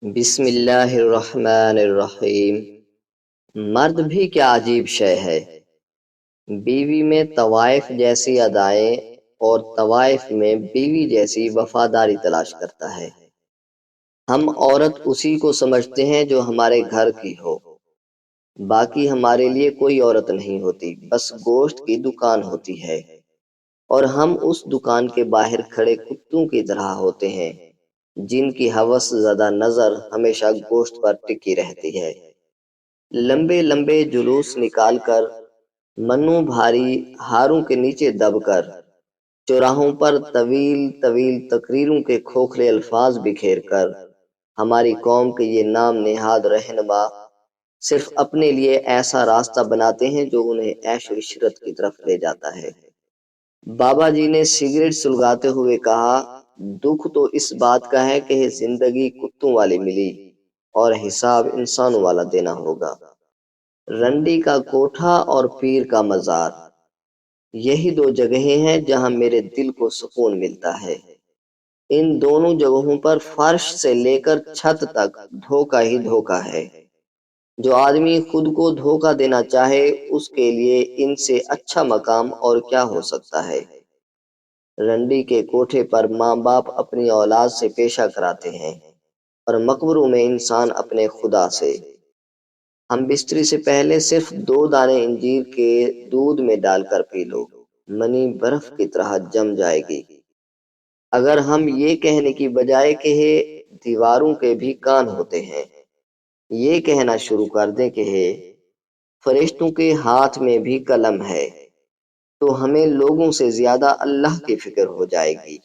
بسم اللہ الرحمن الرحیم۔ مرد بھی کیا عجیب شے ہے، بیوی میں طوائف جیسی ادائیں اور طوائف میں بیوی جیسی وفاداری تلاش کرتا ہے۔ ہم عورت اسی کو سمجھتے ہیں جو ہمارے گھر کی ہو، باقی ہمارے لیے کوئی عورت نہیں ہوتی، بس گوشت کی دکان ہوتی ہے، اور ہم اس دکان کے باہر کھڑے کتوں کی طرح ہوتے ہیں جن کی ہوس زدہ نظر ہمیشہ گوشت پر ٹکی رہتی ہے۔ لمبے لمبے جلوس نکال کر، منو بھاری ہاروں کے نیچے دب کر، چوراہوں پر طویل طویل تقریروں کے کھوکھلے الفاظ بکھیر کر، ہماری قوم کے یہ نام نہاد رہنما صرف اپنے لیے ایسا راستہ بناتے ہیں جو انہیں عیش و عشرت کی طرف لے جاتا ہے۔ بابا جی نے سگریٹ سلگاتے ہوئے کہا، دکھ تو اس بات کا ہے کہ زندگی کتوں والی ملی اور حساب انسانوں والا دینا ہوگا۔ رنڈی کا کوٹھا اور پیر کا مزار، یہی دو جگہیں ہیں جہاں میرے دل کو سکون ملتا ہے۔ ان دونوں جگہوں پر فرش سے لے کر چھت تک دھوکہ ہی دھوکہ ہے۔ جو آدمی خود کو دھوکہ دینا چاہے، اس کے لیے ان سے اچھا مقام اور کیا ہو سکتا ہے۔ رنڈی کے کوٹھے پر ماں باپ اپنی اولاد سے پیشہ کراتے ہیں، اور مقبروں میں انسان اپنے خدا سے۔ ہم بستری سے پہلے صرف 2 دانے انجیر کے دودھ میں ڈال کر پی لو، منی برف کی طرح جم جائے گی۔ اگر ہم یہ کہنے کی بجائے کہ دیواروں کے بھی کان ہوتے ہیں، یہ کہنا شروع کر دیں کہ فرشتوں کے ہاتھ میں بھی قلم ہے، تو ہمیں لوگوں سے زیادہ اللہ کی فکر ہو جائے گی۔